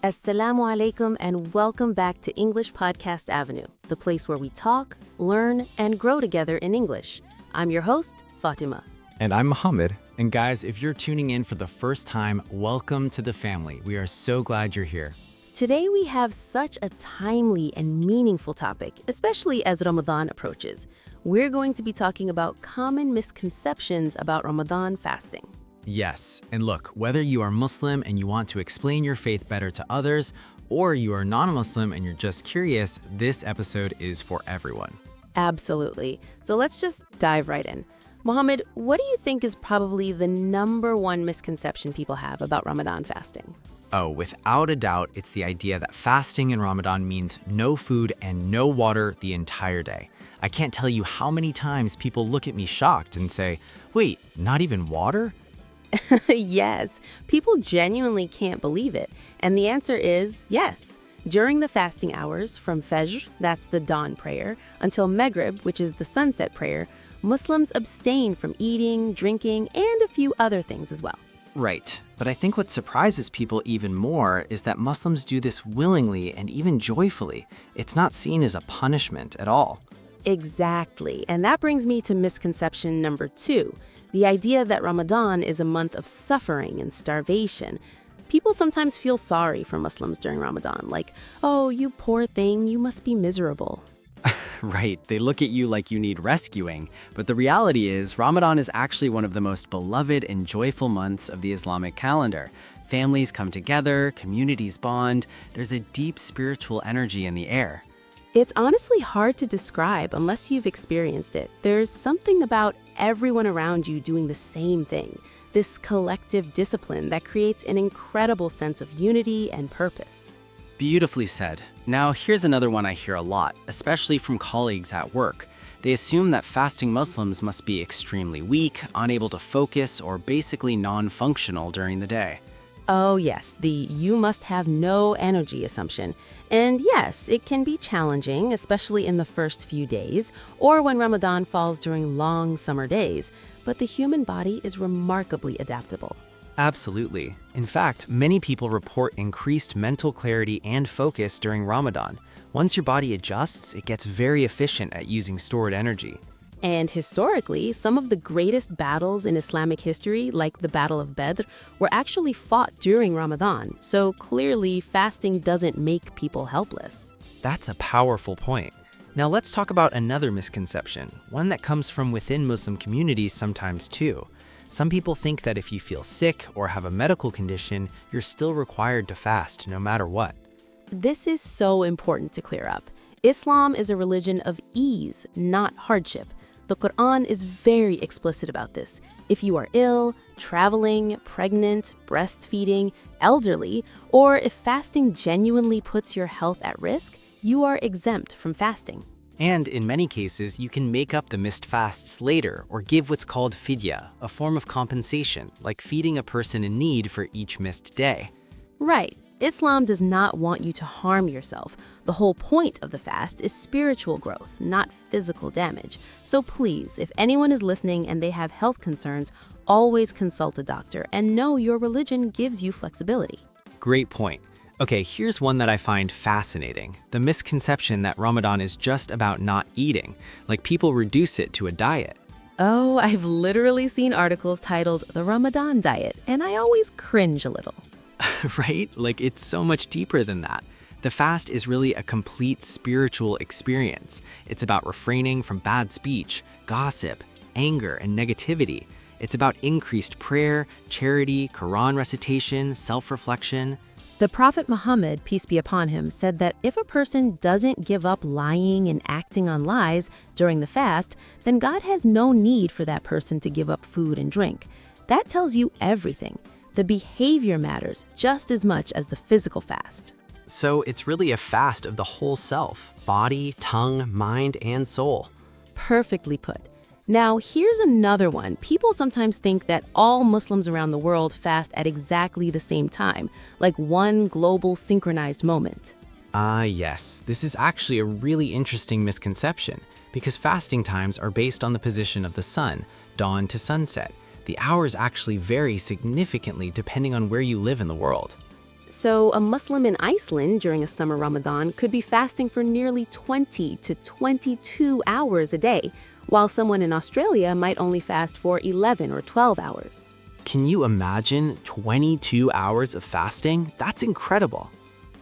Assalamu alaikum and welcome back to English Podcast Avenue, the place where we talk, learn, and grow together in English. I'm your host, Fatima. And I'm Muhammad. And guys, if you're tuning in for the first time, welcome to the family. We are so glad you're here. Today we have such a timely and meaningful topic, especially as Ramadan approaches. We're going to be talking about common misconceptions about Ramadan fasting. Yes, and look, whether you are Muslim and you want to explain your faith better to others, or you are non-Muslim and you're just curious, this episode is for everyone. Absolutely. So let's just dive right in. Muhammad, what do you think is probably the number one misconception people have about Ramadan fasting? Oh, without a doubt, it's the idea that fasting in Ramadan means no food and no water the entire day. I can't tell you how many times people look at me shocked and say, wait, not even water? Yes, people genuinely can't believe it. And the answer is yes. During the fasting hours, from Fajr, that's the dawn prayer, until Maghrib, which is the sunset prayer, Muslims abstain from eating, drinking, and a few other things as well. Right, but I think what surprises people even more is that Muslims do this willingly and even joyfully. It's not seen as a punishment at all. Exactly, and that brings me to misconception number 2. The idea that Ramadan is a month of suffering and starvation. People sometimes feel sorry for Muslims during Ramadan, like, oh, you poor thing, you must be miserable. Right, they look at you like you need rescuing. But the reality is, Ramadan is actually one of the most beloved and joyful months of the Islamic calendar. Families come together, communities bond, there's a deep spiritual energy in the air. It's honestly hard to describe unless you've experienced it. There's something about everyone around you doing the same thing, this collective discipline that creates an incredible sense of unity and purpose. Beautifully said. Now, here's another one I hear a lot, especially from colleagues at work. They assume that fasting Muslims must be extremely weak, unable to focus, or basically non-functional during the day. Oh yes, the you must have no energy assumption. And yes, it can be challenging, especially in the first few days, or when Ramadan falls during long summer days, but the human body is remarkably adaptable. Absolutely. In fact, many people report increased mental clarity and focus during Ramadan. Once your body adjusts, it gets very efficient at using stored energy. And historically, some of the greatest battles in Islamic history, like the Battle of Badr, were actually fought during Ramadan. So clearly, fasting doesn't make people helpless. That's a powerful point. Now let's talk about another misconception, one that comes from within Muslim communities sometimes too. Some people think that if you feel sick or have a medical condition, you're still required to fast no matter what. This is so important to clear up. Islam is a religion of ease, not hardship. The Quran is very explicit about this. If you are ill, traveling, pregnant, breastfeeding, elderly, or if fasting genuinely puts your health at risk, you are exempt from fasting. And in many cases, you can make up the missed fasts later or give what's called fidya, a form of compensation, like feeding a person in need for each missed day. Right. Islam does not want you to harm yourself. The whole point of the fast is spiritual growth, not physical damage. So please, if anyone is listening and they have health concerns, always consult a doctor and know your religion gives you flexibility. Great point. Okay, here's one that I find fascinating. The misconception that Ramadan is just about not eating, like people reduce it to a diet. Oh, I've literally seen articles titled The Ramadan Diet, and I always cringe a little. Right? Like it's so much deeper than that. The fast is really a complete spiritual experience. It's about refraining from bad speech, gossip, anger, and negativity. It's about increased prayer, charity, Quran recitation, self-reflection. The Prophet Muhammad, peace be upon him, said that if a person doesn't give up lying and acting on lies during the fast, then God has no need for that person to give up food and drink. That tells you everything. The behavior matters just as much as the physical fast. So it's really a fast of the whole self, body, tongue, mind, and soul. Perfectly put. Now, here's another one. People sometimes think that all Muslims around the world fast at exactly the same time, like one global synchronized moment. Yes. This is actually a really interesting misconception because fasting times are based on the position of the sun, dawn to sunset. The hours actually vary significantly depending on where you live in the world. So a Muslim in Iceland during a summer Ramadan could be fasting for nearly 20 to 22 hours a day, while someone in Australia might only fast for 11 or 12 hours. Can you imagine 22 hours of fasting? That's incredible.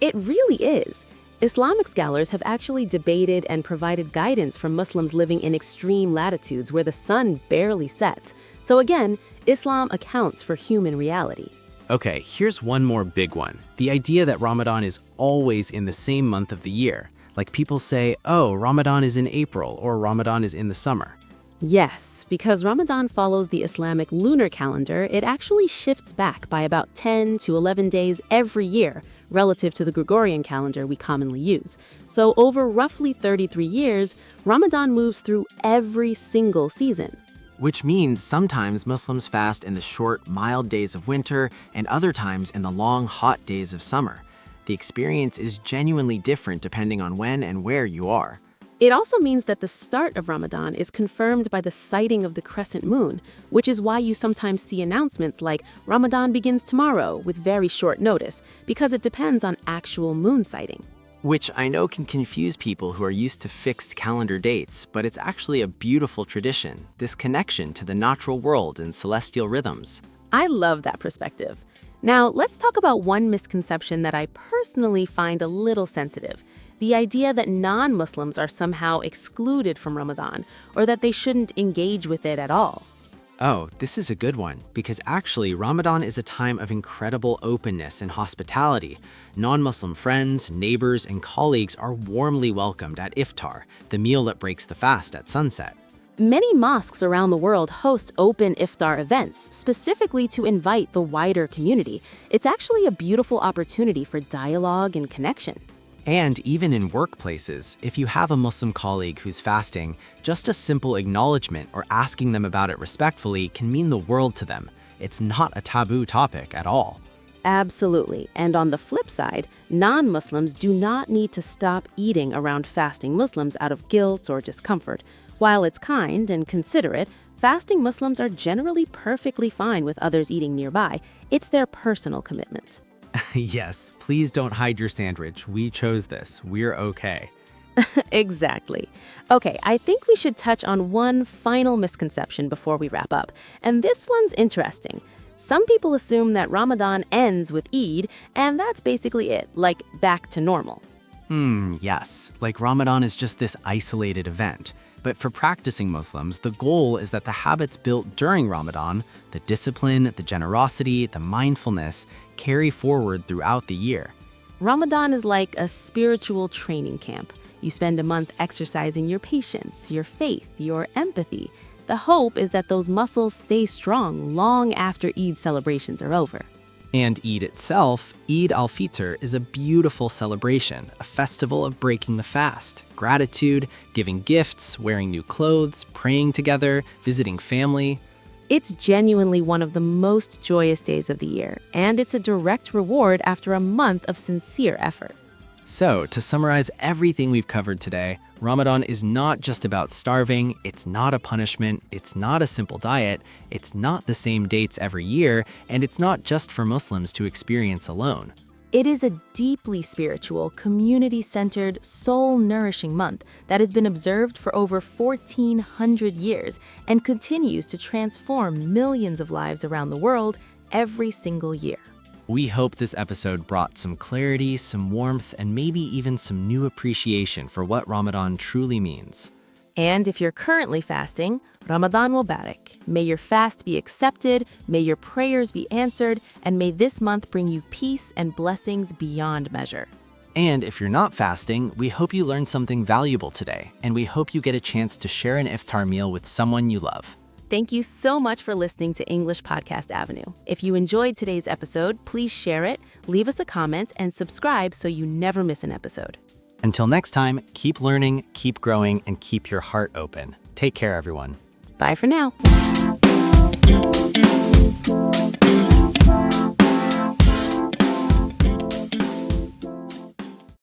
It really is. Islamic scholars have actually debated and provided guidance for Muslims living in extreme latitudes where the sun barely sets. So again, Islam accounts for human reality. Okay, here's one more big one. The idea that Ramadan is always in the same month of the year. Like people say, oh, Ramadan is in April or Ramadan is in the summer. Yes, because Ramadan follows the Islamic lunar calendar, it actually shifts back by about 10 to 11 days every year, relative to the Gregorian calendar we commonly use. So over roughly 33 years, Ramadan moves through every single season. Which means sometimes Muslims fast in the short, mild days of winter and other times in the long, hot days of summer. The experience is genuinely different depending on when and where you are. It also means that the start of Ramadan is confirmed by the sighting of the crescent moon, which is why you sometimes see announcements like Ramadan begins tomorrow with very short notice, because it depends on actual moon sighting. Which I know can confuse people who are used to fixed calendar dates, but it's actually a beautiful tradition, this connection to the natural world and celestial rhythms. I love that perspective. Now, let's talk about one misconception that I personally find a little sensitive. The idea that non-Muslims are somehow excluded from Ramadan, or that they shouldn't engage with it at all. Oh, this is a good one, because actually Ramadan is a time of incredible openness and hospitality. Non-Muslim friends, neighbors, and colleagues are warmly welcomed at iftar, the meal that breaks the fast at sunset. Many mosques around the world host open iftar events, specifically to invite the wider community. It's actually a beautiful opportunity for dialogue and connection. And even in workplaces, if you have a Muslim colleague who's fasting, just a simple acknowledgement or asking them about it respectfully can mean the world to them. It's not a taboo topic at all. Absolutely. And on the flip side, non-Muslims do not need to stop eating around fasting Muslims out of guilt or discomfort. While it's kind and considerate, fasting Muslims are generally perfectly fine with others eating nearby. It's their personal commitment. Yes, please don't hide your sandwich. We chose this. We're okay. Exactly. Okay, I think we should touch on one final misconception before we wrap up. And this one's interesting. Some people assume that Ramadan ends with Eid, and that's basically it, like back to normal. Yes. Like Ramadan is just this isolated event. But for practicing Muslims, the goal is that the habits built during Ramadan, the discipline, the generosity, the mindfulness, carry forward throughout the year. Ramadan is like a spiritual training camp. You spend a month exercising your patience, your faith, your empathy. The hope is that those muscles stay strong long after Eid celebrations are over. And Eid itself, Eid al-Fitr, is a beautiful celebration, a festival of breaking the fast, gratitude, giving gifts, wearing new clothes, praying together, visiting family. It's genuinely one of the most joyous days of the year, and it's a direct reward after a month of sincere effort. So, to summarize everything we've covered today, Ramadan is not just about starving, it's not a punishment, it's not a simple diet, it's not the same dates every year, and it's not just for Muslims to experience alone. It is a deeply spiritual, community-centered, soul-nourishing month that has been observed for over 1,400 years and continues to transform millions of lives around the world every single year. We hope this episode brought some clarity, some warmth, and maybe even some new appreciation for what Ramadan truly means. And if you're currently fasting, Ramadan Mubarak. May your fast be accepted, may your prayers be answered, and may this month bring you peace and blessings beyond measure. And if you're not fasting, we hope you learned something valuable today, and we hope you get a chance to share an iftar meal with someone you love. Thank you so much for listening to English Podcast Avenue. If you enjoyed today's episode, please share it, leave us a comment, and subscribe so you never miss an episode. Until next time, keep learning, keep growing, and keep your heart open. Take care, everyone. Bye for now.